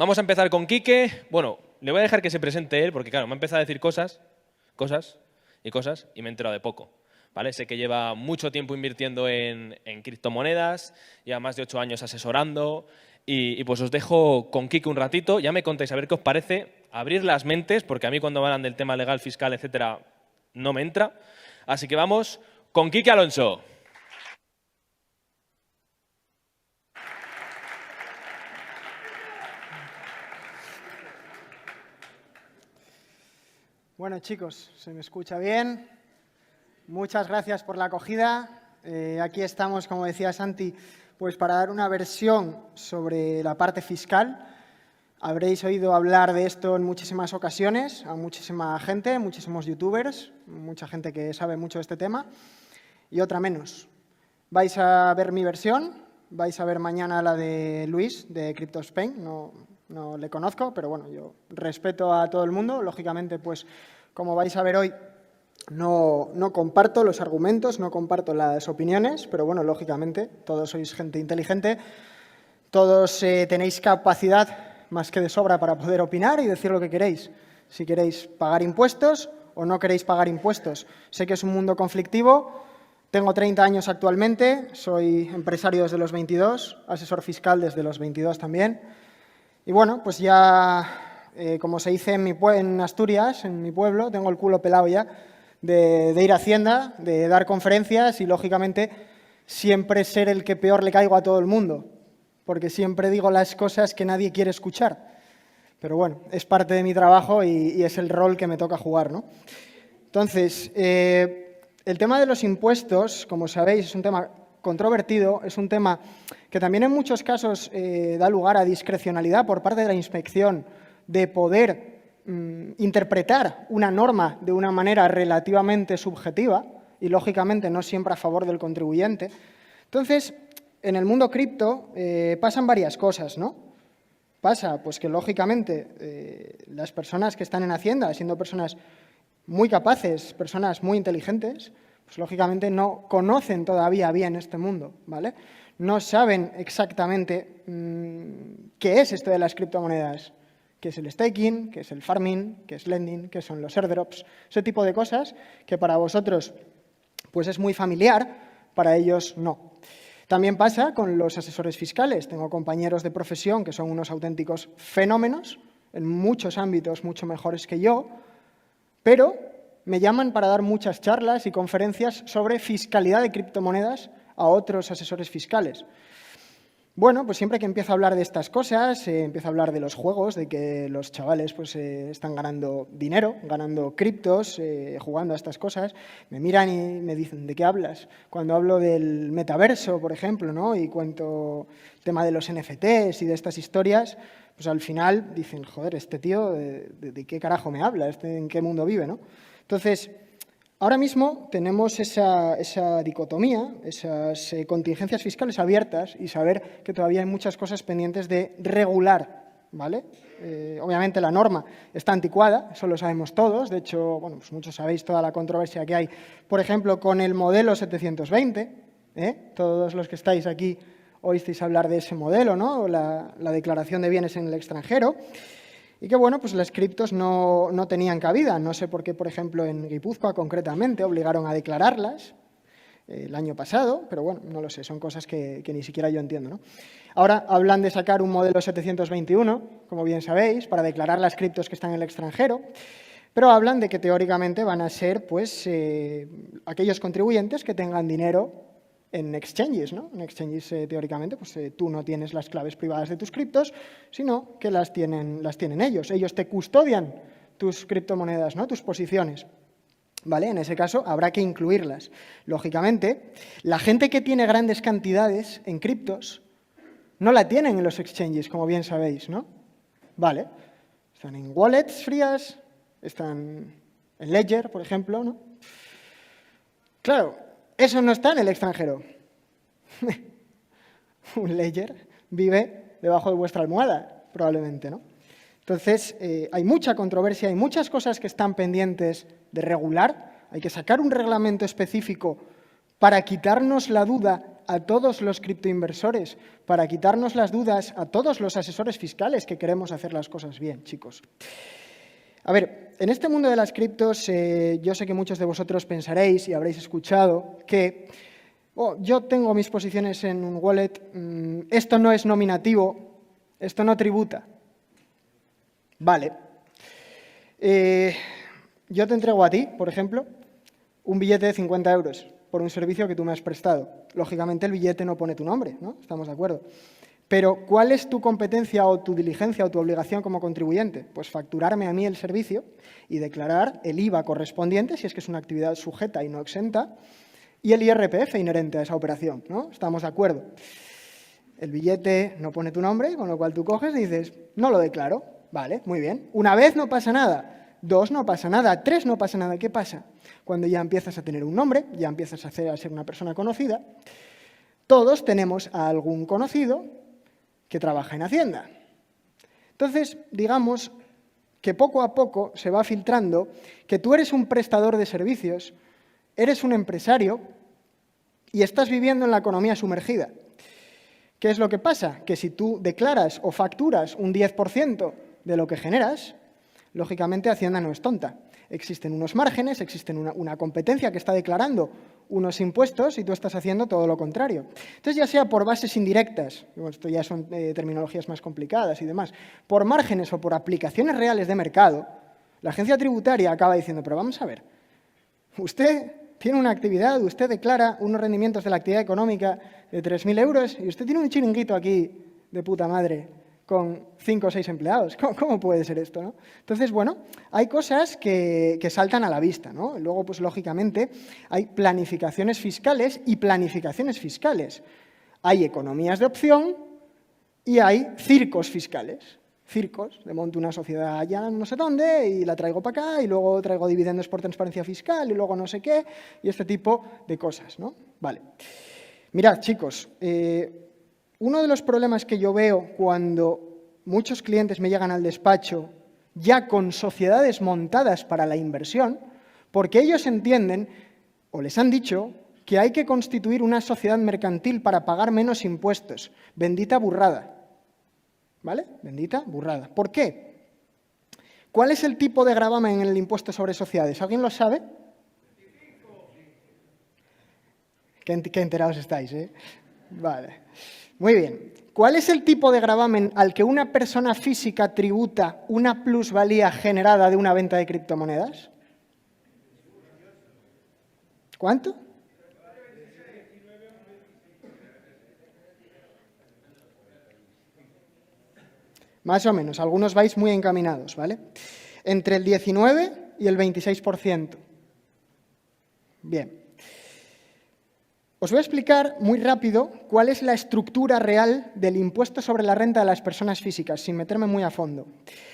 vamos a empezar con Quique. Bueno, le voy a dejar que se presente él, porque claro, me ha empezado a decir cosas, y me he enterado de poco. ¿Vale? Sé que lleva mucho tiempo invirtiendo en criptomonedas, lleva más de 8 años asesorando, y pues os dejo con Quique un ratito. Ya me contáis a ver qué os parece, abrir las mentes, porque a mí cuando me hablan del tema legal, fiscal, etcétera, no me entra. Así que vamos con Quique Alonso. Bueno, chicos, ¿se me escucha bien? Muchas gracias por la acogida. Aquí estamos, como decía Santi, pues para dar una versión sobre la parte fiscal. Habréis oído hablar de esto en muchísimas ocasiones, a muchísima gente, muchísimos youtubers, mucha gente que sabe mucho de este tema, y otra menos. Vais a ver mi versión, vais a ver mañana la de Luis, de Crypto Spain. No le conozco, pero bueno, yo respeto a todo el mundo. Lógicamente, pues como vais a ver hoy, no comparto los argumentos, no comparto las opiniones, pero bueno, lógicamente, todos sois gente inteligente, todos tenéis capacidad más que de sobra para poder opinar y decir lo que queréis. Si queréis pagar impuestos o no queréis pagar impuestos. Sé que es un mundo conflictivo. Tengo 30 años actualmente, soy empresario desde los 22, asesor fiscal desde los 22 también. Y bueno, pues ya, como se dice en Asturias, en mi pueblo, tengo el culo pelado ya de ir a Hacienda, de dar conferencias y, lógicamente, siempre ser el que peor le caigo a todo el mundo, porque siempre digo las cosas que nadie quiere escuchar. Pero bueno, es parte de mi trabajo y es el rol que me toca jugar, ¿no? Entonces, el tema de los impuestos, como sabéis, es un tema controvertido, es un tema que también en muchos casos da lugar a discrecionalidad por parte de la inspección de poder interpretar una norma de una manera relativamente subjetiva y, lógicamente, no siempre a favor del contribuyente. Entonces, en el mundo cripto pasan varias cosas, ¿no? Pasa pues que, lógicamente, las personas que están en Hacienda, siendo personas muy capaces, personas muy inteligentes, pues lógicamente no conocen todavía bien este mundo, ¿vale? No saben exactamente qué es esto de las criptomonedas, qué es el staking, qué es el farming, qué es lending, qué son los airdrops, ese tipo de cosas que para vosotros pues es muy familiar, para ellos no. También pasa con los asesores fiscales. Tengo compañeros de profesión que son unos auténticos fenómenos, en muchos ámbitos mucho mejores que yo, pero me llaman para dar muchas charlas y conferencias sobre fiscalidad de criptomonedas a otros asesores fiscales. Bueno, pues siempre que empiezo a hablar de estas cosas, empiezo a hablar de los juegos, de que los chavales pues, están ganando dinero, ganando criptos, jugando a estas cosas, me miran y me dicen, ¿de qué hablas? Cuando hablo del metaverso, por ejemplo, ¿no? Y cuento el tema de los NFTs y de estas historias, pues al final dicen, joder, este tío, ¿de qué carajo me habla? ¿En qué mundo vive, no? Entonces, ahora mismo tenemos esa dicotomía, esas contingencias fiscales abiertas y saber que todavía hay muchas cosas pendientes de regular, ¿vale? Obviamente la norma está anticuada, eso lo sabemos todos. De hecho, bueno, pues muchos sabéis toda la controversia que hay, por ejemplo, con el modelo 720. Todos los que estáis aquí oísteis hablar de ese modelo, ¿no? La declaración de bienes en el extranjero. Y que, bueno, pues las criptos no tenían cabida. No sé por qué, por ejemplo, en Guipúzcoa concretamente obligaron a declararlas el año pasado, pero bueno, no lo sé, son cosas que ni siquiera yo entiendo, ¿no? Ahora hablan de sacar un modelo 721, como bien sabéis, para declarar las criptos que están en el extranjero, pero hablan de que teóricamente van a ser pues aquellos contribuyentes que tengan dinero en exchanges, ¿no? En exchanges, teóricamente, pues tú no tienes las claves privadas de tus criptos, sino que las tienen ellos. Ellos te custodian tus criptomonedas, ¿no? Tus posiciones. ¿Vale? En ese caso habrá que incluirlas. Lógicamente, la gente que tiene grandes cantidades en criptos no la tienen en los exchanges, como bien sabéis, ¿no? Vale. Están en wallets frías, están en Ledger, por ejemplo, ¿no? Claro. Eso no está en el extranjero. Un Ledger vive debajo de vuestra almohada, probablemente, ¿no? Entonces, hay mucha controversia, hay muchas cosas que están pendientes de regular. Hay que sacar un reglamento específico para quitarnos la duda a todos los criptoinversores, para quitarnos las dudas a todos los asesores fiscales que queremos hacer las cosas bien, chicos. A ver, en este mundo de las criptos, yo sé que muchos de vosotros pensaréis y habréis escuchado que yo tengo mis posiciones en un wallet, esto no es nominativo, esto no tributa. Vale. Yo te entrego a ti, por ejemplo, un billete de 50 euros por un servicio que tú me has prestado. Lógicamente, el billete no pone tu nombre, ¿no? Estamos de acuerdo. Pero, ¿cuál es tu competencia o tu diligencia o tu obligación como contribuyente? Pues facturarme a mí el servicio y declarar el IVA correspondiente, si es que es una actividad sujeta y no exenta, y el IRPF inherente a esa operación, ¿no? Estamos de acuerdo. El billete no pone tu nombre, con lo cual tú coges y dices, no lo declaro. Vale, muy bien. Una vez no pasa nada, 2 no pasa nada, 3 no pasa nada. ¿Qué pasa? Cuando ya empiezas a tener un nombre, ya empiezas a ser una persona conocida, todos tenemos a algún conocido que trabaja en Hacienda. Entonces, digamos que poco a poco se va filtrando que tú eres un prestador de servicios, eres un empresario y estás viviendo en la economía sumergida. ¿Qué es lo que pasa? Que si tú declaras o facturas un 10% de lo que generas, lógicamente Hacienda no es tonta. Existen unos márgenes, existe una competencia que está declarando unos impuestos y tú estás haciendo todo lo contrario. Entonces, ya sea por bases indirectas, esto ya son terminologías más complicadas y demás, por márgenes o por aplicaciones reales de mercado, la agencia tributaria acaba diciendo, pero vamos a ver, usted tiene una actividad, usted declara unos rendimientos de la actividad económica de 3.000 euros y usted tiene un chiringuito aquí de puta madre con 5 o 6 empleados. ¿Cómo puede ser esto, no? Entonces, bueno, hay cosas que saltan a la vista, ¿no? Luego, pues lógicamente, hay planificaciones fiscales y planificaciones fiscales. Hay economías de opción y hay circos fiscales. Circos, le monto una sociedad allá no sé dónde y la traigo para acá y luego traigo dividendos por transparencia fiscal y luego no sé qué y este tipo de cosas, ¿no? Vale. Mirad, chicos, uno de los problemas que yo veo cuando muchos clientes me llegan al despacho ya con sociedades montadas para la inversión, porque ellos entienden o les han dicho que hay que constituir una sociedad mercantil para pagar menos impuestos. Bendita burrada. ¿Vale? Bendita burrada. ¿Por qué? ¿Cuál es el tipo de gravamen en el impuesto sobre sociedades? ¿Alguien lo sabe? Qué enterados estáis, ¿eh? Vale. Muy bien. ¿Cuál es el tipo de gravamen al que una persona física tributa una plusvalía generada de una venta de criptomonedas? ¿Cuánto? Más o menos, algunos vais muy encaminados, ¿vale? Entre el 19 y el 26%. Bien. Os voy a explicar muy rápido cuál es la estructura real del impuesto sobre la renta de las personas físicas, sin meterme muy a fondo.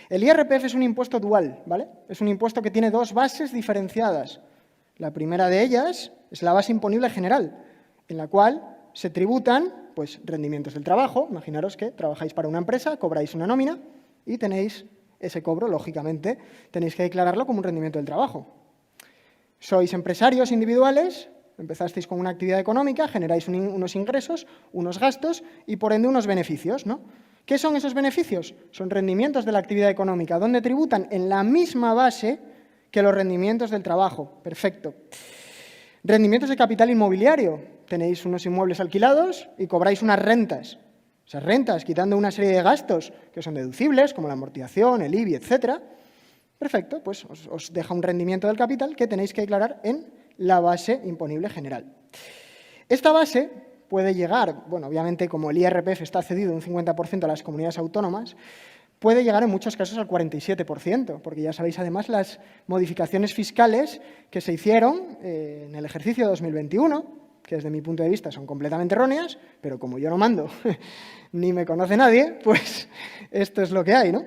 El IRPF es un impuesto dual, ¿vale? Es un impuesto que tiene 2 bases diferenciadas. La primera de ellas es la base imponible general, en la cual se tributan pues, rendimientos del trabajo. Imaginaros que trabajáis para una empresa, cobráis una nómina y tenéis ese cobro, lógicamente, tenéis que declararlo como un rendimiento del trabajo. Sois empresarios individuales, empezasteis con una actividad económica, generáis unos ingresos, unos gastos y, por ende, unos beneficios, ¿no? ¿Qué son esos beneficios? Son rendimientos de la actividad económica, donde tributan en la misma base que los rendimientos del trabajo. Perfecto. Rendimientos de capital inmobiliario. Tenéis unos inmuebles alquilados y cobráis unas rentas. Esas rentas, quitando una serie de gastos que son deducibles, como la amortización, el IBI, etcétera. Perfecto, pues os deja un rendimiento del capital que tenéis que declarar en la base imponible general. Esta base puede llegar, bueno, obviamente como el IRPF está cedido un 50% a las comunidades autónomas, puede llegar en muchos casos al 47%, porque ya sabéis además las modificaciones fiscales que se hicieron en el ejercicio 2021, que desde mi punto de vista son completamente erróneas, pero como yo no mando ni me conoce nadie, pues esto es lo que hay, ¿no?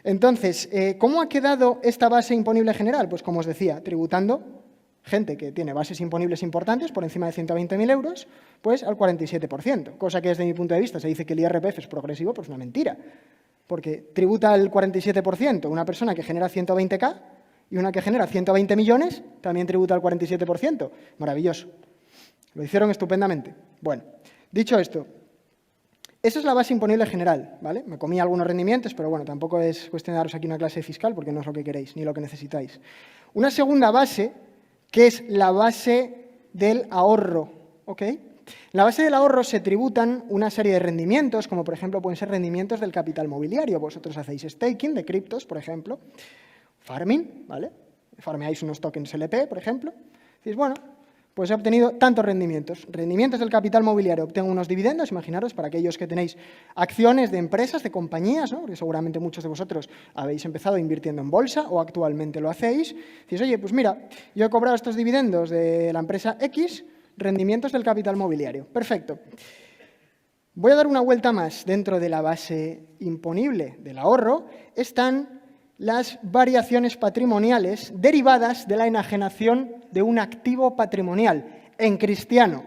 Entonces, ¿cómo ha quedado esta base imponible general? Pues como os decía, tributando gente que tiene bases imponibles importantes, por encima de 120.000 euros, pues al 47%, cosa que desde mi punto de vista se dice que el IRPF es progresivo, pues es una mentira, porque tributa al 47% una persona que genera 120.000 y una que genera 120 millones también tributa al 47%. Maravilloso. Lo hicieron estupendamente. Bueno, Dicho esto, esa es la base imponible general, ¿vale? Me comí algunos rendimientos, pero bueno, tampoco es cuestión de daros aquí una clase fiscal porque no es lo que queréis ni lo que necesitáis. Una segunda base, que es la base del ahorro, ¿ok? En la base del ahorro se tributan una serie de rendimientos, como por ejemplo pueden ser rendimientos del capital mobiliario. Vosotros hacéis staking de criptos, por ejemplo, farming, ¿vale? Farmeáis unos tokens LP, por ejemplo. Decís, bueno, pues he obtenido tantos rendimientos. Rendimientos del capital mobiliario. Obtengo unos dividendos, imaginaros, para aquellos que tenéis acciones de empresas, de compañías, ¿no? Porque seguramente muchos de vosotros habéis empezado invirtiendo en bolsa o actualmente lo hacéis. Decís, oye, pues mira, yo he cobrado estos dividendos de la empresa X, rendimientos del capital mobiliario. Perfecto. Voy a dar una vuelta más. Dentro de la base imponible del ahorro están las variaciones patrimoniales derivadas de la enajenación de un activo patrimonial. En cristiano,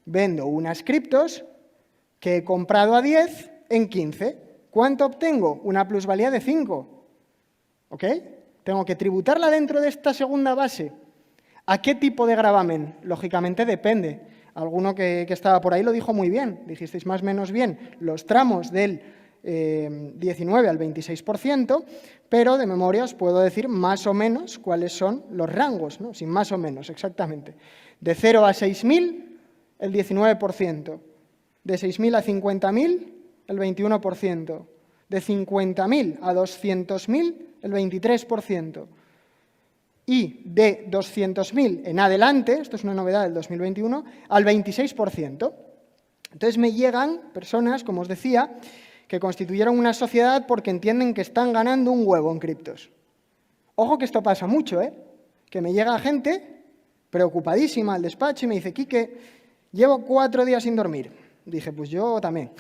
vendo unas criptos que he comprado a 10 en 15. ¿Cuánto obtengo? Una plusvalía de 5. ¿Ok? Tengo que tributarla dentro de esta segunda base. ¿A qué tipo de gravamen? Lógicamente depende. Alguno que estaba por ahí lo dijo muy bien. Dijisteis más o menos bien los tramos del 19 al 26%, pero de memoria os puedo decir más o menos cuáles son los rangos, ¿no? Sin más o menos, exactamente. De 0 a 6.000, el 19%. De 6.000 a 50.000, el 21%. De 50.000 a 200.000, el 23%. Y de 200.000 en adelante, esto es una novedad del 2021, al 26%. Entonces me llegan personas, como os decía, que constituyeron una sociedad porque entienden que están ganando un huevo en criptos. Ojo que esto pasa mucho, ¿eh? Que me llega gente preocupadísima al despacho y me dice, Quique, llevo 4 días sin dormir. Dije, pues yo también.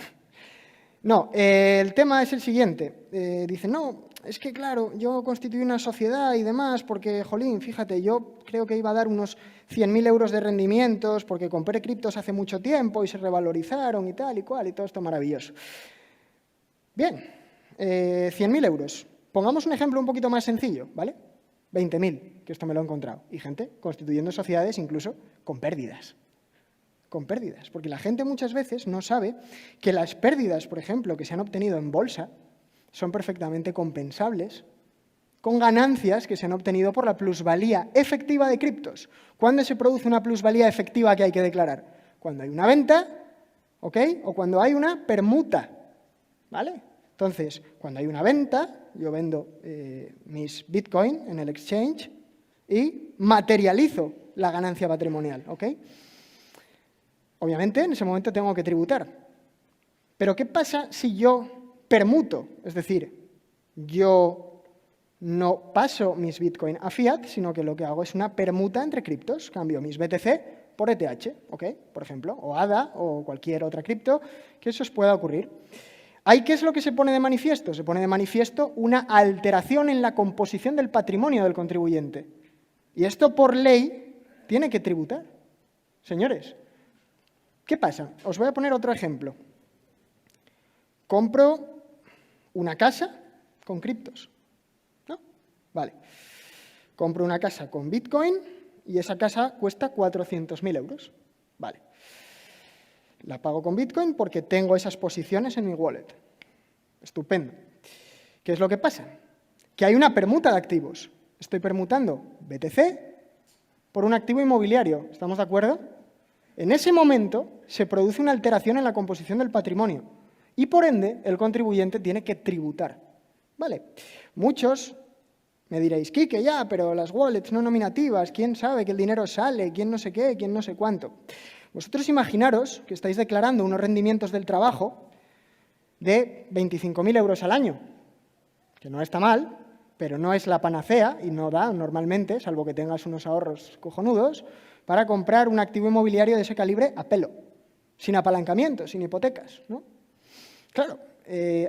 No, el tema es el siguiente. Dice, no, es que claro, yo constituí una sociedad y demás porque, jolín, fíjate, yo creo que iba a dar unos 100.000 euros de rendimientos porque compré criptos hace mucho tiempo y se revalorizaron y tal y cual y todo esto maravilloso. Bien, 100.000 euros. Pongamos un ejemplo un poquito más sencillo, ¿vale? 20.000, que esto me lo he encontrado. Y gente constituyendo sociedades incluso con pérdidas. Con pérdidas, porque la gente muchas veces no sabe que las pérdidas, por ejemplo, que se han obtenido en bolsa, son perfectamente compensables con ganancias que se han obtenido por la plusvalía efectiva de criptos. ¿Cuándo se produce una plusvalía efectiva que hay que declarar? Cuando hay una venta, ¿ok? O cuando hay una permuta, ¿vale? Entonces, cuando hay una venta, yo vendo mis Bitcoin en el exchange y materializo la ganancia patrimonial, ¿ok? Obviamente, en ese momento tengo que tributar. Pero, ¿qué pasa si yo permuto? Es decir, yo no paso mis Bitcoin a fiat, sino que lo que hago es una permuta entre criptos. Cambio mis BTC por ETH, ¿ok? Por ejemplo, o ADA o cualquier otra cripto, que eso os pueda ocurrir. ¿Ahí qué es lo que se pone de manifiesto? Se pone de manifiesto una alteración en la composición del patrimonio del contribuyente. Y esto, por ley, tiene que tributar. Señores, ¿qué pasa? Os voy a poner otro ejemplo. Compro una casa con criptos, ¿no? Vale. Compro una casa con Bitcoin y esa casa cuesta 400.000 euros. Vale. La pago con Bitcoin porque tengo esas posiciones en mi wallet. Estupendo. ¿Qué es lo que pasa? Que hay una permuta de activos. Estoy permutando BTC por un activo inmobiliario. ¿Estamos de acuerdo? En ese momento se produce una alteración en la composición del patrimonio y, por ende, el contribuyente tiene que tributar. Vale. Muchos me diréis, Quique, ya, pero las wallets no nominativas, ¿quién sabe que el dinero sale? ¿Quién no sé qué? ¿Quién no sé cuánto? Vosotros imaginaros que estáis declarando unos rendimientos del trabajo de 25.000 euros al año, que no está mal, pero no es la panacea y no da normalmente, salvo que tengas unos ahorros cojonudos, para comprar un activo inmobiliario de ese calibre a pelo, sin apalancamiento, sin hipotecas, ¿no? Claro,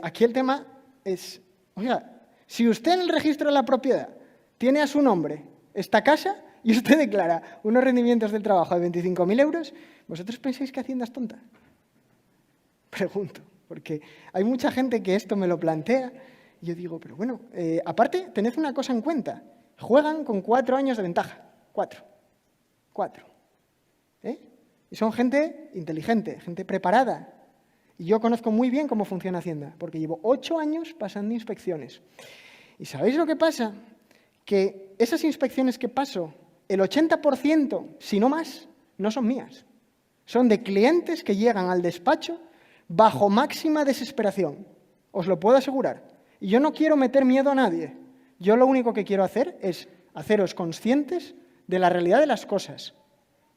aquí el tema es, oiga, si usted en el registro de la propiedad tiene a su nombre esta casa y usted declara unos rendimientos del trabajo de 25.000 euros, ¿vosotros pensáis que Hacienda es tonta? Pregunto, porque hay mucha gente que esto me lo plantea y yo digo, pero bueno, aparte, tened una cosa en cuenta, juegan con 4 años de ventaja, 4. Y son gente inteligente, gente preparada. Y yo conozco muy bien cómo funciona Hacienda, porque llevo 8 años pasando inspecciones. ¿Y sabéis lo que pasa? Que esas inspecciones que paso, el 80%, si no más, no son mías. Son de clientes que llegan al despacho bajo máxima desesperación. Os lo puedo asegurar. Y yo no quiero meter miedo a nadie. Yo lo único que quiero hacer es haceros conscientes de la realidad de las cosas.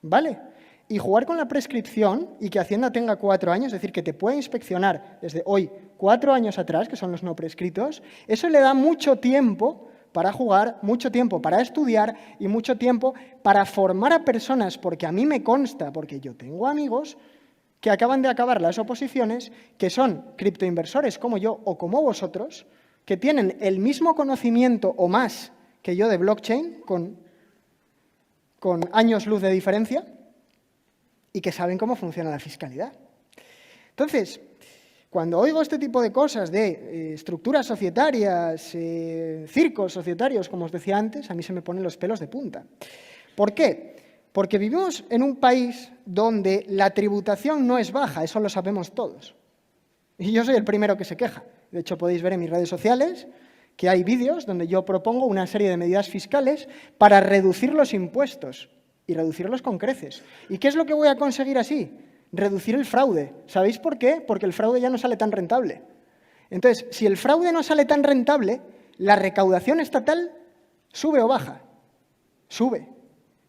¿Vale? Y jugar con la prescripción y que Hacienda tenga 4 años, es decir, que te pueda inspeccionar desde hoy 4 años atrás, que son los no prescritos, eso le da mucho tiempo para jugar, mucho tiempo para estudiar y mucho tiempo para formar a personas, porque a mí me consta, porque yo tengo amigos que acaban de acabar las oposiciones, que son criptoinversores como yo o como vosotros, que tienen el mismo conocimiento o más que yo de blockchain, con años luz de diferencia, y que saben cómo funciona la fiscalidad. Entonces, cuando oigo este tipo de cosas de estructuras societarias, circos societarios, como os decía antes, a mí se me ponen los pelos de punta. ¿Por qué? Porque vivimos en un país donde la tributación no es baja, eso lo sabemos todos. Y yo soy el primero que se queja. De hecho, podéis ver en mis redes sociales que hay vídeos donde yo propongo una serie de medidas fiscales para reducir los impuestos y reducirlos con creces. ¿Y qué es lo que voy a conseguir así? Reducir el fraude. ¿Sabéis por qué? Porque el fraude ya no sale tan rentable. Entonces, si el fraude no sale tan rentable, la recaudación estatal sube o baja. Sube.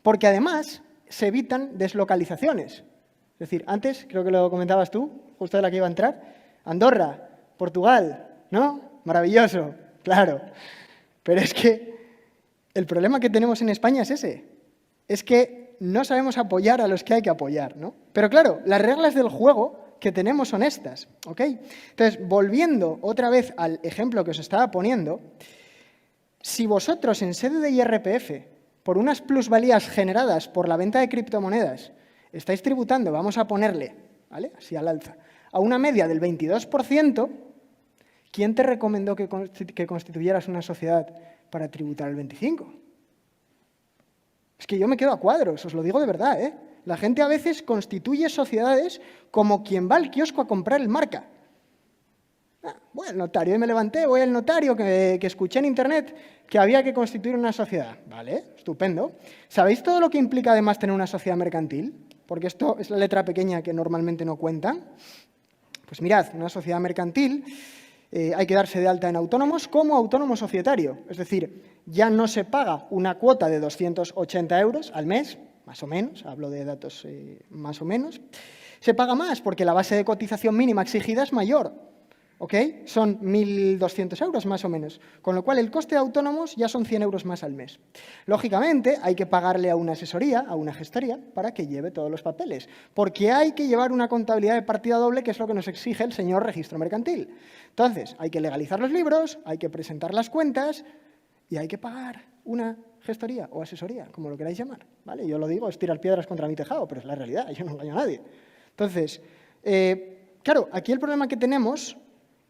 Porque además se evitan deslocalizaciones. Es decir, antes, creo que lo comentabas tú, justo de la que iba a entrar, Andorra, Portugal, ¿no? Maravilloso, claro. Pero es que el problema que tenemos en España es ese. Es que no sabemos apoyar a los que hay que apoyar, ¿no? Pero claro, las reglas del juego que tenemos son estas, ¿ok? Entonces, volviendo otra vez al ejemplo que os estaba poniendo, si vosotros en sede de IRPF, por unas plusvalías generadas por la venta de criptomonedas, estáis tributando, vamos a ponerle, ¿vale? Así al alza, a una media del 22%, ¿quién te recomendó que constituyeras una sociedad para tributar el 25%? Es que yo me quedo a cuadros, os lo digo de verdad, ¿eh? La gente a veces constituye sociedades como quien va al kiosco a comprar el marca. Voy al notario y me levanté, voy al notario que escuché en internet que había que constituir una sociedad. Vale, estupendo. ¿Sabéis todo lo que implica además tener una sociedad mercantil? Porque esto es la letra pequeña que normalmente no cuentan. Pues mirad, una sociedad mercantil hay que darse de alta en autónomos como autónomo societario. Es decir, ya no se paga una cuota de 280 euros al mes, más o menos, hablo de datos más o menos. Se paga más porque la base de cotización mínima exigida es mayor. ¿Ok? Son 1.200 euros más o menos, con lo cual el coste de autónomos ya son 100 euros más al mes. Lógicamente hay que pagarle a una asesoría, a una gestoría, para que lleve todos los papeles, porque hay que llevar una contabilidad de partida doble, que es lo que nos exige el señor registro mercantil. Entonces, hay que legalizar los libros, hay que presentar las cuentas y hay que pagar una gestoría o asesoría, como lo queráis llamar. ¿Vale? Yo lo digo, es tirar piedras contra mi tejado, pero es la realidad, yo no engaño a nadie. Entonces, claro, aquí el problema que tenemos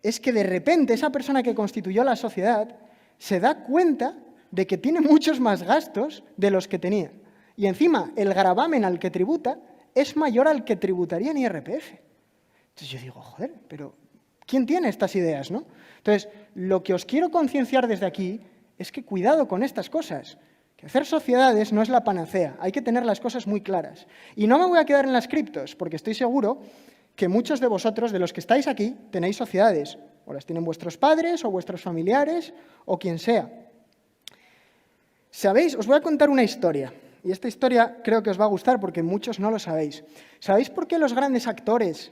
es que de repente esa persona que constituyó la sociedad se da cuenta de que tiene muchos más gastos de los que tenía. Y encima, el gravamen al que tributa es mayor al que tributaría en IRPF. Entonces yo digo, joder, pero ¿quién tiene estas ideas, no? Entonces, lo que os quiero concienciar desde aquí es que cuidado con estas cosas. Que hacer sociedades no es la panacea, hay que tener las cosas muy claras. Y no me voy a quedar en las criptos, porque estoy seguro que muchos de vosotros, de los que estáis aquí, tenéis sociedades, o las tienen vuestros padres, o vuestros familiares, o quien sea. ¿Sabéis? Os voy a contar una historia, y esta historia creo que os va a gustar porque muchos no lo sabéis. ¿Sabéis por qué los grandes actores,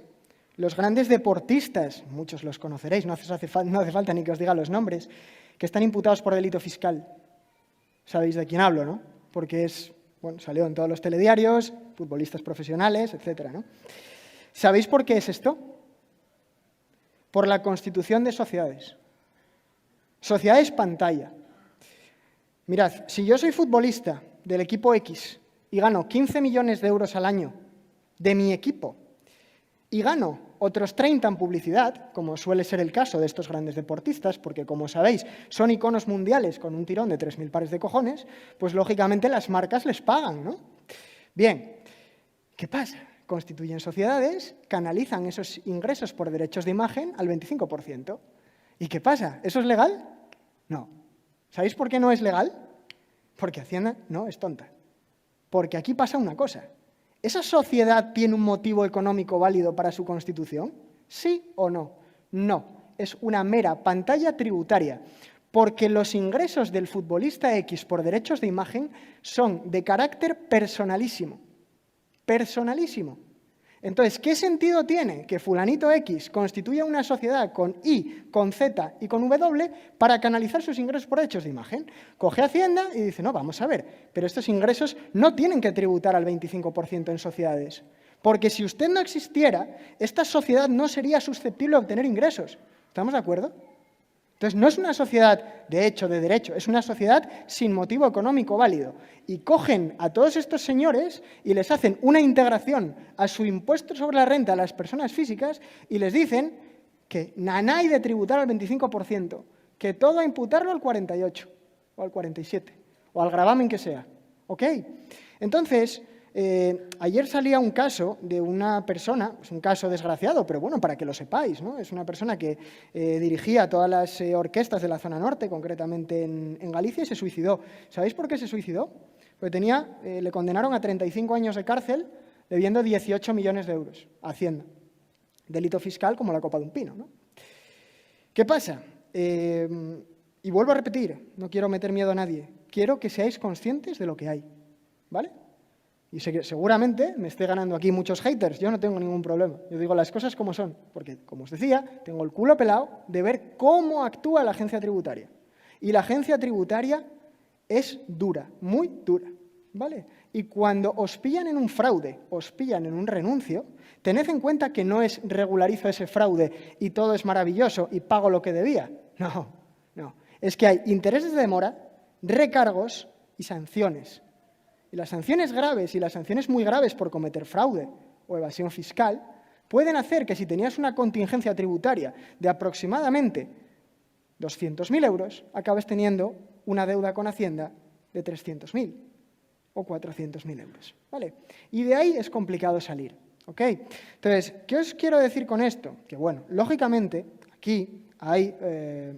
los grandes deportistas, muchos los conoceréis, no hace falta ni que os diga los nombres, que están imputados por delito fiscal? Sabéis de quién hablo, ¿no? Porque salió en todos los telediarios, futbolistas profesionales, etcétera, ¿no? ¿Sabéis por qué es esto? Por la constitución de sociedades. Sociedades pantalla. Mirad, si yo soy futbolista del equipo X y gano 15 millones de euros al año de mi equipo y gano otros 30 en publicidad, como suele ser el caso de estos grandes deportistas, porque como sabéis son iconos mundiales con un tirón de 3.000 pares de cojones, pues lógicamente las marcas les pagan, ¿no? Bien, ¿qué pasa? constituyen sociedades, canalizan esos ingresos por derechos de imagen al 25%. ¿Y qué pasa? ¿Eso es legal? No. ¿Sabéis por qué no es legal? Porque Hacienda no es tonta. Porque aquí pasa una cosa. ¿Esa sociedad tiene un motivo económico válido para su constitución? ¿Sí o no? No. Es una mera pantalla tributaria. Porque los ingresos del futbolista X por derechos de imagen son de carácter personalísimo. Personalísimo. Entonces, ¿qué sentido tiene que fulanito X constituya una sociedad con I, con Z y con W para canalizar sus ingresos por derechos de imagen? Coge Hacienda y dice, no, vamos a ver, pero estos ingresos no tienen que tributar al 25% en sociedades. Porque si usted no existiera, esta sociedad no sería susceptible de obtener ingresos. ¿Estamos de acuerdo? Entonces, no es una sociedad de hecho, de derecho, es una sociedad sin motivo económico válido. Y cogen a todos estos señores y les hacen una integración a su impuesto sobre la renta a las personas físicas y les dicen que nanay de tributar al 25%, que todo a imputarlo al 48% o al 47% o al gravamen que sea. ¿Ok? Entonces, ayer salía un caso de una persona, es un caso desgraciado, pero bueno, para que lo sepáis, ¿no? Es una persona que dirigía todas las orquestas de la zona norte, concretamente en Galicia, y se suicidó. ¿Sabéis por qué se suicidó? Porque le condenaron a 35 años de cárcel debiendo 18 millones de euros a Hacienda. Delito fiscal como la copa de un pino, ¿no? ¿Qué pasa? Y vuelvo a repetir, no quiero meter miedo a nadie, quiero que seáis conscientes de lo que hay, ¿vale? Y seguramente me esté ganando aquí muchos haters, yo no tengo ningún problema. Yo digo las cosas como son, porque, como os decía, tengo el culo pelado de ver cómo actúa la agencia tributaria. Y la agencia tributaria es dura, muy dura, ¿vale? Y cuando os pillan en un fraude, os pillan en un renuncio, tened en cuenta que no es regularizo ese fraude y todo es maravilloso y pago lo que debía. No, no. Es que hay intereses de demora, recargos y sanciones. Y las sanciones graves y las sanciones muy graves por cometer fraude o evasión fiscal pueden hacer que si tenías una contingencia tributaria de aproximadamente 200.000 euros, acabes teniendo una deuda con Hacienda de 300.000 o 400.000 euros, ¿vale? Y de ahí es complicado salir, ¿ok? Entonces, ¿qué os quiero decir con esto? Que, bueno, lógicamente, aquí hay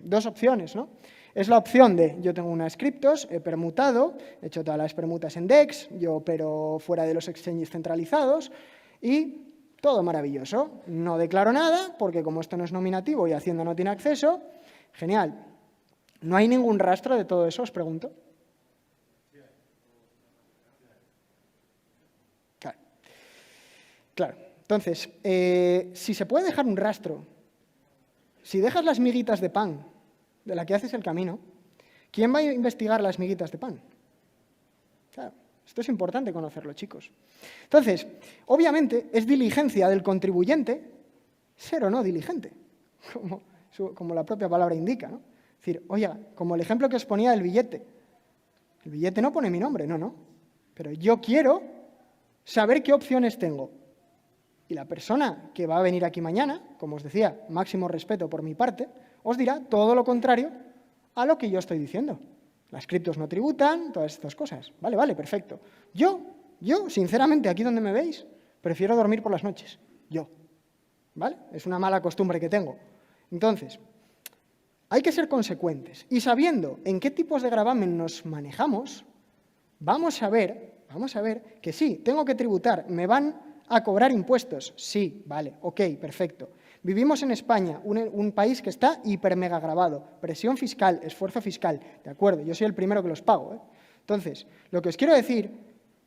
dos opciones, ¿no? Es la opción de, yo tengo unas criptos, he permutado, he hecho todas las permutas en DEX, yo opero fuera de los exchanges centralizados y todo maravilloso. No declaro nada porque como esto no es nominativo y Hacienda no tiene acceso, genial. ¿No hay ningún rastro de todo eso, os pregunto? Claro. Entonces, si se puede dejar un rastro, si dejas las miguitas de pan de la que haces el camino, ¿quién va a investigar las miguitas de pan? Claro, esto es importante conocerlo, chicos. Entonces, obviamente, es diligencia del contribuyente ser o no diligente, como la propia palabra indica, ¿no? Es decir, oye, como el ejemplo que os ponía del billete. El billete no pone mi nombre, no, pero yo quiero saber qué opciones tengo. Y la persona que va a venir aquí mañana, como os decía, máximo respeto por mi parte, os dirá todo lo contrario a lo que yo estoy diciendo. Las criptos no tributan, todas estas cosas. Vale, perfecto. Yo, sinceramente, aquí donde me veis, prefiero dormir por las noches. Yo. ¿Vale? Es una mala costumbre que tengo. Entonces, hay que ser consecuentes. Y sabiendo en qué tipos de gravamen nos manejamos, vamos a ver que sí, tengo que tributar, me van a cobrar impuestos. Sí, vale, ok, perfecto. Vivimos en España, un país que está hiper-mega gravado. Presión fiscal, esfuerzo fiscal. De acuerdo, yo soy el primero que los pago, ¿eh? Entonces, lo que os quiero decir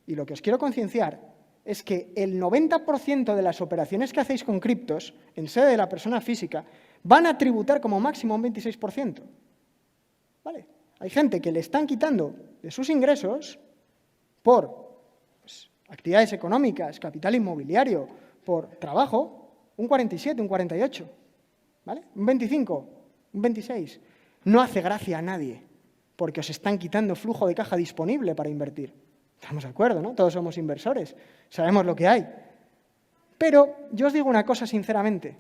y lo que os quiero concienciar es que el 90% de las operaciones que hacéis con criptos, en sede de la persona física, van a tributar como máximo un 26%. ¿Vale? Hay gente que le están quitando de sus ingresos por actividades económicas, capital inmobiliario, por trabajo, un 47, un 48, ¿vale? Un 25, un 26. No hace gracia a nadie, porque os están quitando flujo de caja disponible para invertir. Estamos de acuerdo, ¿no? Todos somos inversores, sabemos lo que hay. Pero yo os digo una cosa sinceramente,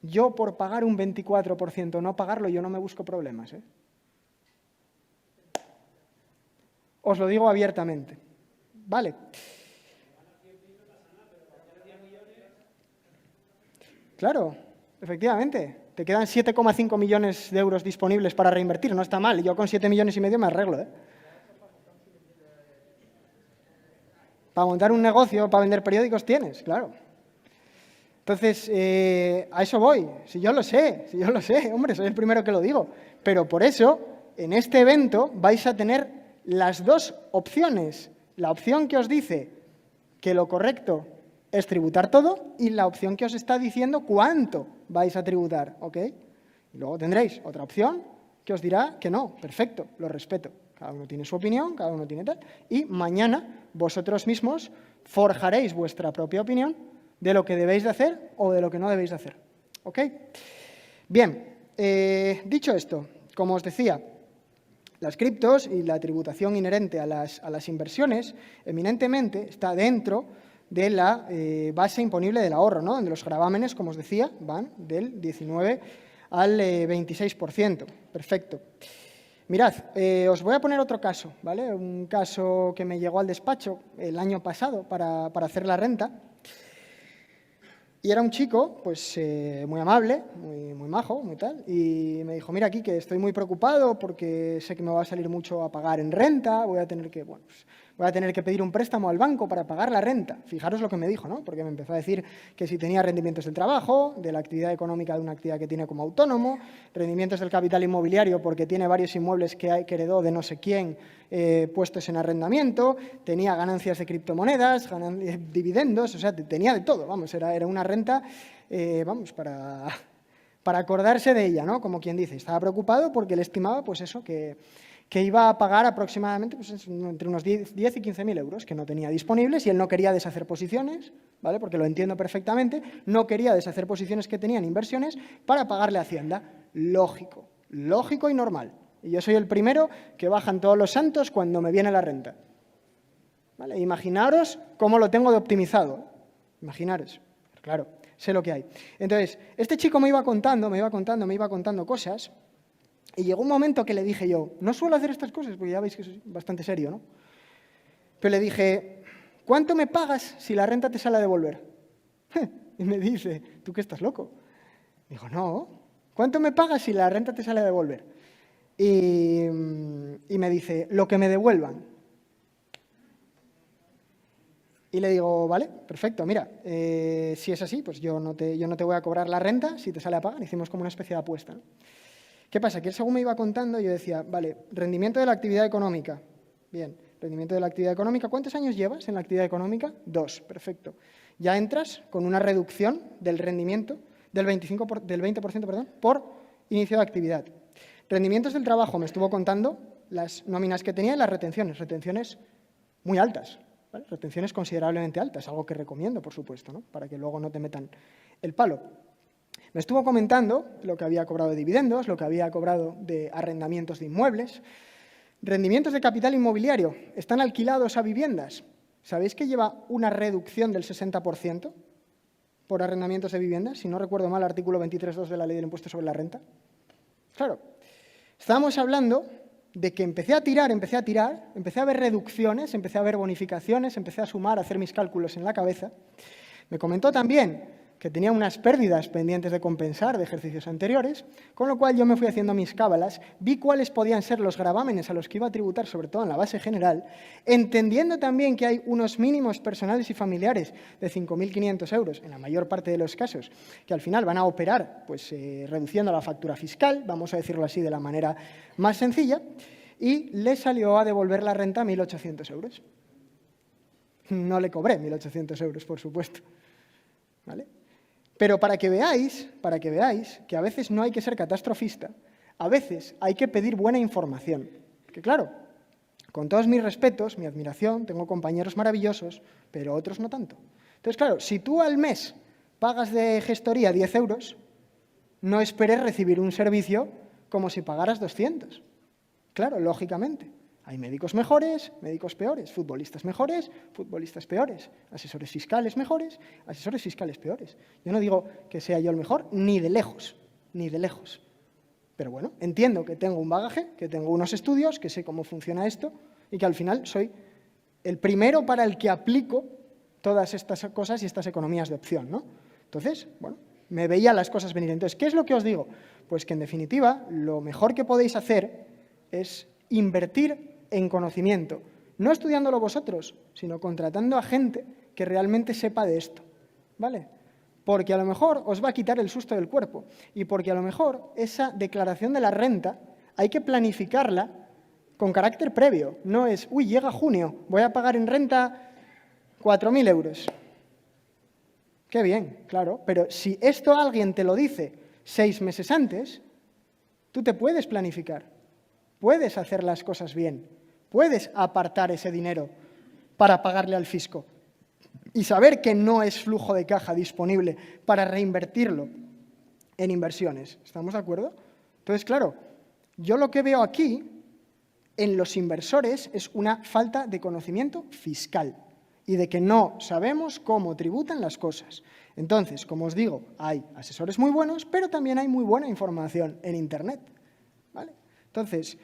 yo por pagar un 24% no pagarlo, yo no me busco problemas, ¿eh? Os lo digo abiertamente, ¿vale? Claro, efectivamente. Te quedan 7,5 millones de euros disponibles para reinvertir. No está mal. Yo con 7,5 millones me arreglo, ¿eh? Para montar un negocio, para vender periódicos tienes, claro. Entonces, a eso voy. Si yo lo sé, hombre, soy el primero que lo digo. Pero por eso, en este evento vais a tener las dos opciones. La opción que os dice que lo correcto es tributar todo y la opción que os está diciendo cuánto vais a tributar, ¿ok? Y luego tendréis otra opción que os dirá que no, perfecto, lo respeto. Cada uno tiene su opinión, cada uno tiene tal. Y mañana vosotros mismos forjaréis vuestra propia opinión de lo que debéis de hacer o de lo que no debéis de hacer, ¿ok? Bien, dicho esto, como os decía, las criptos y la tributación inherente a las inversiones eminentemente está dentro de la base imponible del ahorro, ¿no? Donde los gravámenes, como os decía, van del 19 al 26%. Perfecto. Mirad, os voy a poner otro caso, ¿vale? Un caso que me llegó al despacho el año pasado para hacer la renta. Y era un chico, pues, muy amable, muy majo, muy tal, y me dijo, mira aquí que estoy muy preocupado porque sé que me va a salir mucho a pagar en renta, voy a tener que pedir un préstamo al banco para pagar la renta. Fijaros lo que me dijo, ¿no? Porque me empezó a decir que si tenía rendimientos del trabajo, de la actividad económica de una actividad que tiene como autónomo, rendimientos del capital inmobiliario porque tiene varios inmuebles que heredó de no sé quién puestos en arrendamiento, tenía ganancias de criptomonedas, dividendos, o sea, tenía de todo, vamos, era una renta, vamos, para acordarse de ella, ¿no? Como quien dice, estaba preocupado porque él estimaba, pues eso, que iba a pagar aproximadamente pues, entre unos 10 y 15.000 euros que no tenía disponibles y él no quería deshacer posiciones, ¿vale? Porque lo entiendo perfectamente, no quería deshacer posiciones que tenía en inversiones para pagarle a Hacienda. Lógico y normal. Y yo soy el primero que bajan todos los santos cuando me viene la renta. ¿Vale? Imaginaros cómo lo tengo de optimizado. Imaginaros. Claro, sé lo que hay. Entonces, este chico me iba contando cosas. Y llegó un momento que le dije yo, no suelo hacer estas cosas, porque ya veis que soy bastante serio, ¿no? Pero le dije, ¿cuánto me pagas si la renta te sale a devolver? Y me dice, ¿tú qué estás loco? Digo, no, ¿cuánto me pagas si la renta te sale a devolver? Y me dice, lo que me devuelvan. Y le digo, vale, perfecto, mira, si es así, pues yo no te voy a cobrar la renta si te sale a pagar. Hicimos como una especie de apuesta, ¿no? ¿Qué pasa? Que él según me iba contando, yo decía, vale, rendimiento de la actividad económica. Bien, rendimiento de la actividad económica. ¿Cuántos años llevas en la actividad económica? 2, perfecto. Ya entras con una reducción del rendimiento del 20%, por inicio de actividad. Rendimientos del trabajo, me estuvo contando las nóminas que tenía y las retenciones muy altas, ¿vale? Retenciones considerablemente altas, algo que recomiendo, por supuesto, ¿no? Para que luego no te metan el palo. Me estuvo comentando lo que había cobrado de dividendos, lo que había cobrado de arrendamientos de inmuebles. Rendimientos de capital inmobiliario. ¿Están alquilados a viviendas? ¿Sabéis que lleva una reducción del 60% por arrendamientos de viviendas? Si no recuerdo mal, artículo 23.2 de la Ley del Impuesto sobre la Renta. Claro, estábamos hablando de que empecé a tirar, empecé a ver reducciones, empecé a ver bonificaciones, empecé a sumar, a hacer mis cálculos en la cabeza. Me comentó también que tenía unas pérdidas pendientes de compensar de ejercicios anteriores, con lo cual yo me fui haciendo mis cábalas, vi cuáles podían ser los gravámenes a los que iba a tributar, sobre todo en la base general, entendiendo también que hay unos mínimos personales y familiares de 5.500 euros, en la mayor parte de los casos, que al final van a operar pues, reduciendo la factura fiscal, vamos a decirlo así de la manera más sencilla, y le salió a devolver la renta 1.800 euros. No le cobré 1.800 euros, por supuesto, ¿vale? Pero para que veáis que a veces no hay que ser catastrofista, a veces hay que pedir buena información. Que claro, con todos mis respetos, mi admiración, tengo compañeros maravillosos, pero otros no tanto. Entonces, claro, si tú al mes pagas de gestoría 10 euros, no esperes recibir un servicio como si pagaras 200. Claro, lógicamente. Hay médicos mejores, médicos peores, futbolistas mejores, futbolistas peores, asesores fiscales mejores, asesores fiscales peores. Yo no digo que sea yo el mejor, ni de lejos, ni de lejos. Pero bueno, entiendo que tengo un bagaje, que tengo unos estudios, que sé cómo funciona esto y que al final soy el primero para el que aplico todas estas cosas y estas economías de opción, ¿no? Entonces, bueno, me veía las cosas venir. Entonces, ¿qué es lo que os digo? Pues que, en definitiva, lo mejor que podéis hacer es invertir en conocimiento. No estudiándolo vosotros, sino contratando a gente que realmente sepa de esto, ¿vale? Porque a lo mejor os va a quitar el susto del cuerpo y porque a lo mejor esa declaración de la renta hay que planificarla con carácter previo. No es, uy, llega junio, voy a pagar en renta 4.000 euros. Qué bien, claro, pero si esto alguien te lo dice 6 meses antes, tú te puedes planificar, puedes hacer las cosas bien, puedes apartar ese dinero para pagarle al fisco y saber que no es flujo de caja disponible para reinvertirlo en inversiones. ¿Estamos de acuerdo? Entonces, claro, yo lo que veo aquí en los inversores es una falta de conocimiento fiscal y de que no sabemos cómo tributan las cosas. Entonces, como os digo, hay asesores muy buenos, pero también hay muy buena información en Internet, ¿vale? Entonces,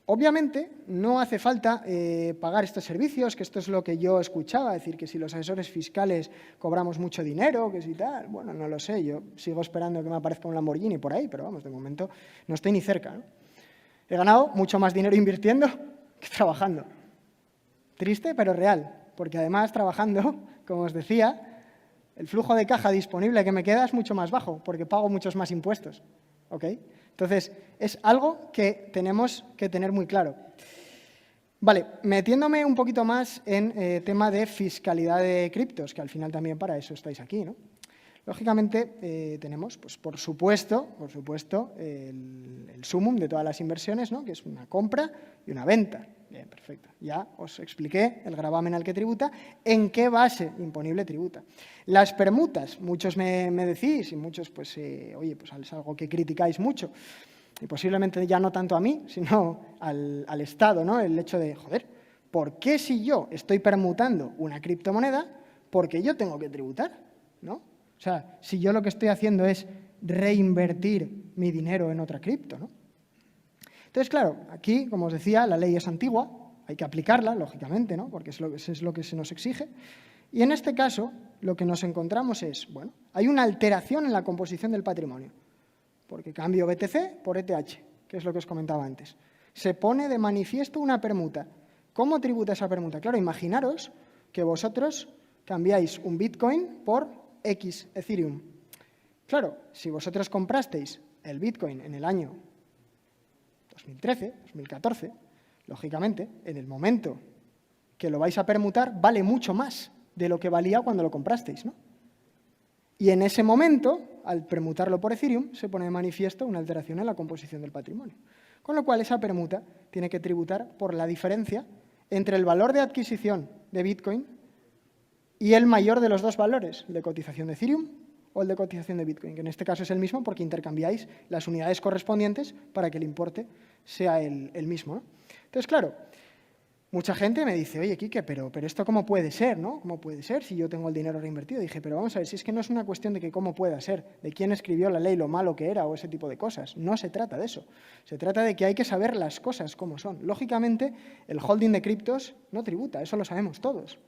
obviamente, no hace falta pagar estos servicios, que esto es lo que yo escuchaba, decir que si los asesores fiscales cobramos mucho dinero, que si tal, bueno, no lo sé, yo sigo esperando que me aparezca un Lamborghini por ahí, pero vamos, de momento no estoy ni cerca, ¿no? He ganado mucho más dinero invirtiendo que trabajando. Triste, pero real, porque además trabajando, como os decía, el flujo de caja disponible que me queda es mucho más bajo, porque pago muchos más impuestos, ¿ok? Entonces, es algo que tenemos que tener muy claro. Vale, metiéndome un poquito más en tema de fiscalidad de criptos, que al final también para eso estáis aquí, ¿no? Lógicamente, tenemos, pues, por supuesto, el sumum de todas las inversiones, ¿no? Que es una compra y una venta. Bien, perfecto. Ya os expliqué el gravamen al que tributa, en qué base imponible tributa. Las permutas, muchos me decís y muchos, pues, oye, pues es algo que criticáis mucho. Y posiblemente ya no tanto a mí, sino al Estado, ¿no? El hecho de, joder, ¿por qué si yo estoy permutando una criptomoneda, porque yo tengo que tributar, ¿no? O sea, si yo lo que estoy haciendo es reinvertir mi dinero en otra cripto, ¿no? Entonces, claro, aquí, como os decía, la ley es antigua, hay que aplicarla, lógicamente, ¿no? Porque eso es lo que se nos exige. Y en este caso, lo que nos encontramos es, bueno, hay una alteración en la composición del patrimonio, porque cambio BTC por ETH, que es lo que os comentaba antes. Se pone de manifiesto una permuta. ¿Cómo tributa esa permuta? Claro, imaginaros que vosotros cambiáis un Bitcoin por X Ethereum. Claro, si vosotros comprasteis el Bitcoin en el año 2013, 2014, lógicamente, en el momento que lo vais a permutar, vale mucho más de lo que valía cuando lo comprasteis, ¿no? Y en ese momento, al permutarlo por Ethereum, se pone de manifiesto una alteración en la composición del patrimonio. Con lo cual, esa permuta tiene que tributar por la diferencia entre el valor de adquisición de Bitcoin y el mayor de los dos valores, el de cotización de Ethereum o el de cotización de Bitcoin, que en este caso es el mismo porque intercambiáis las unidades correspondientes para que el importe sea el mismo, ¿no? Entonces, claro, mucha gente me dice, oye, Quique, pero esto ¿cómo puede ser, no? ¿Cómo puede ser si yo tengo el dinero reinvertido? Dije, pero vamos a ver, si es que no es una cuestión de que cómo pueda ser, de quién escribió la ley, lo malo que era o ese tipo de cosas. No se trata de eso. Se trata de que hay que saber las cosas como son. Lógicamente, el holding de criptos no tributa, eso lo sabemos todos.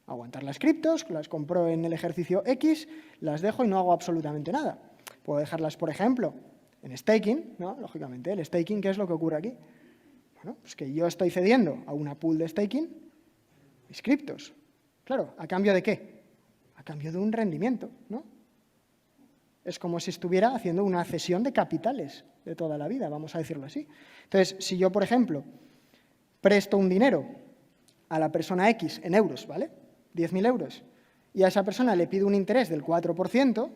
Aguantar las criptos, las compro en el ejercicio X, las dejo y no hago absolutamente nada. Puedo dejarlas, por ejemplo, en staking, ¿no? Lógicamente, el staking, ¿qué es lo que ocurre aquí? Bueno, pues que yo estoy cediendo a una pool de staking mis criptos. Claro, ¿a cambio de qué? A cambio de un rendimiento, ¿no? Es como si estuviera haciendo una cesión de capitales de toda la vida, vamos a decirlo así. Entonces, si yo, por ejemplo, presto un dinero a la persona X en euros, ¿vale? 10.000 euros, y a esa persona le pido un interés del 4%,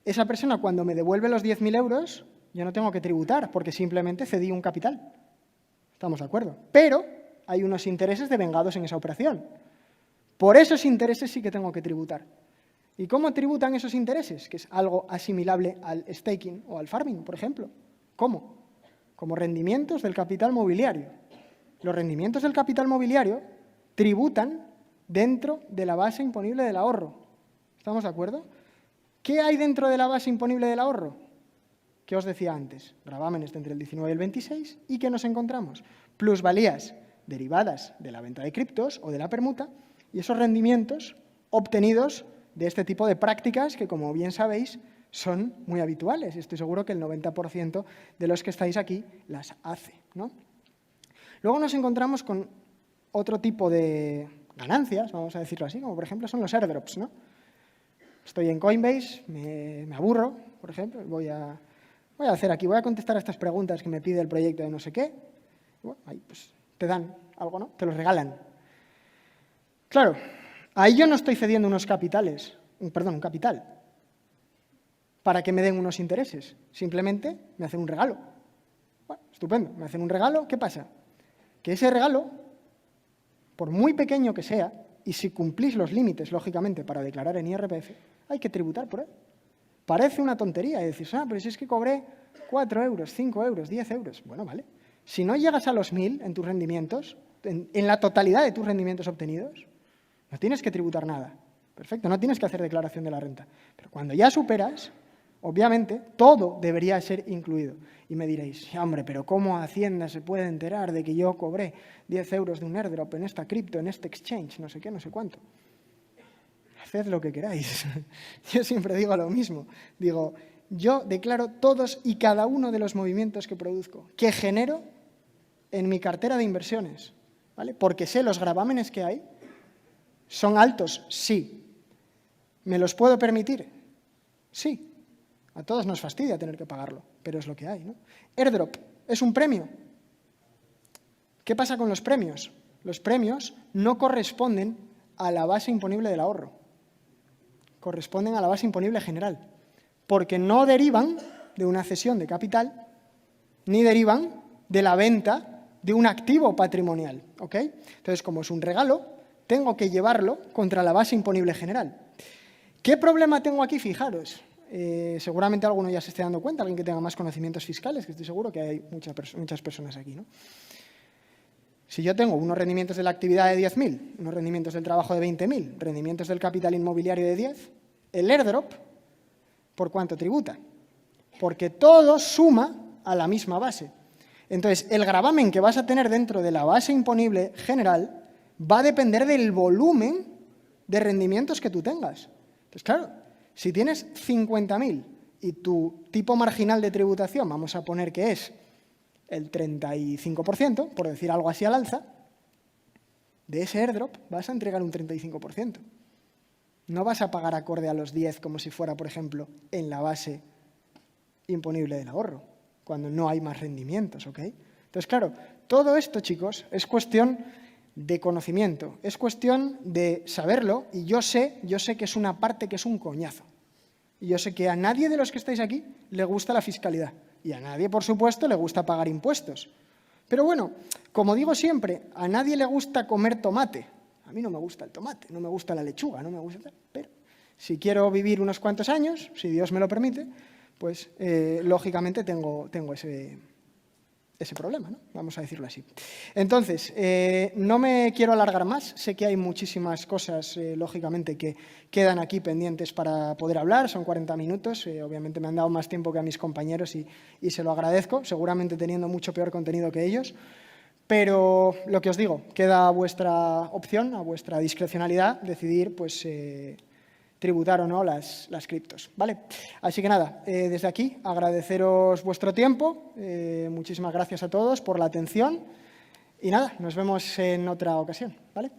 esa persona cuando me devuelve los 10.000 euros, yo no tengo que tributar, porque simplemente cedí un capital. ¿Estamos de acuerdo? Pero hay unos intereses devengados en esa operación. Por esos intereses sí que tengo que tributar. ¿Y cómo tributan esos intereses? Que es algo asimilable al staking o al farming, por ejemplo. ¿Cómo? Como rendimientos del capital mobiliario. Los rendimientos del capital mobiliario tributan dentro de la base imponible del ahorro. ¿Estamos de acuerdo? ¿Qué hay dentro de la base imponible del ahorro? ¿Qué os decía antes? Gravámenes entre el 19 y el 26. ¿Y qué nos encontramos? Plusvalías derivadas de la venta de criptos o de la permuta y esos rendimientos obtenidos de este tipo de prácticas que, como bien sabéis, son muy habituales. Estoy seguro que el 90% de los que estáis aquí las hace, ¿no? Luego nos encontramos con otro tipo de ganancias, vamos a decirlo así, como por ejemplo son los airdrops, ¿no? Estoy en Coinbase, me aburro, por ejemplo, voy a contestar a estas preguntas que me pide el proyecto de no sé qué. Y bueno, ahí pues te dan algo, ¿no? Te los regalan. Claro, ahí yo no estoy cediendo un capital, para que me den unos intereses. Simplemente me hacen un regalo. Bueno, estupendo, me hacen un regalo, ¿qué pasa? Que ese regalo, por muy pequeño que sea, y si cumplís los límites, lógicamente, para declarar en IRPF, hay que tributar por él. Parece una tontería, y decís, pero si es que cobré 4 euros, 5 euros, 10 euros. Bueno, vale. Si no llegas a los 1.000 en tus rendimientos, en la totalidad de tus rendimientos obtenidos, no tienes que tributar nada. Perfecto, no tienes que hacer declaración de la renta. Pero cuando ya superas, obviamente, todo debería ser incluido. Y me diréis, hombre, pero ¿cómo Hacienda se puede enterar de que yo cobré 10 euros de un airdrop en esta cripto, en este exchange, no sé qué, no sé cuánto? Haced lo que queráis. Yo siempre digo lo mismo. Digo, yo declaro todos y cada uno de los movimientos que produzco, que genero en mi cartera de inversiones, ¿vale? Porque sé los gravámenes que hay. ¿Son altos? Sí. ¿Me los puedo permitir? Sí. A todos nos fastidia tener que pagarlo, pero es lo que hay, ¿no? Airdrop, ¿es un premio? ¿Qué pasa con los premios? Los premios no corresponden a la base imponible del ahorro. Corresponden a la base imponible general, porque no derivan de una cesión de capital, ni derivan de la venta de un activo patrimonial, ¿ok? Entonces, como es un regalo, tengo que llevarlo contra la base imponible general. ¿Qué problema tengo aquí? Fijaros, seguramente alguno ya se esté dando cuenta, alguien que tenga más conocimientos fiscales, que estoy seguro que hay muchas personas aquí, ¿no? Si yo tengo unos rendimientos de la actividad de 10.000, unos rendimientos del trabajo de 20.000, rendimientos del capital inmobiliario de 10, el airdrop, ¿por cuánto tributa? Porque todo suma a la misma base. Entonces, el gravamen que vas a tener dentro de la base imponible general va a depender del volumen de rendimientos que tú tengas. Entonces, claro, si tienes 50.000 y tu tipo marginal de tributación, vamos a poner que es el 35%, por decir algo así al alza, de ese airdrop vas a entregar un 35%. No vas a pagar acorde a los 10 como si fuera, por ejemplo, en la base imponible del ahorro, cuando no hay más rendimientos, ¿ok? Entonces, claro, todo esto, chicos, es cuestión de conocimiento, es cuestión de saberlo, y yo sé que es una parte que es un coñazo. Y yo sé que a nadie de los que estáis aquí le gusta la fiscalidad. Y a nadie, por supuesto, le gusta pagar impuestos. Pero bueno, como digo siempre, a nadie le gusta comer tomate. A mí no me gusta el tomate, no me gusta la lechuga, no me gusta... Pero si quiero vivir unos cuantos años, si Dios me lo permite, pues lógicamente tengo ese problema, ¿no? Vamos a decirlo así. Entonces, no me quiero alargar más. Sé que hay muchísimas cosas, lógicamente, que quedan aquí pendientes para poder hablar. Son 40 minutos. Obviamente me han dado más tiempo que a mis compañeros y se lo agradezco, seguramente teniendo mucho peor contenido que ellos. Pero lo que os digo, queda a vuestra opción, a vuestra discrecionalidad, decidir, pues, tributar o no las criptos, ¿vale? Así que nada, desde aquí agradeceros vuestro tiempo, muchísimas gracias a todos por la atención y nada, nos vemos en otra ocasión, ¿vale?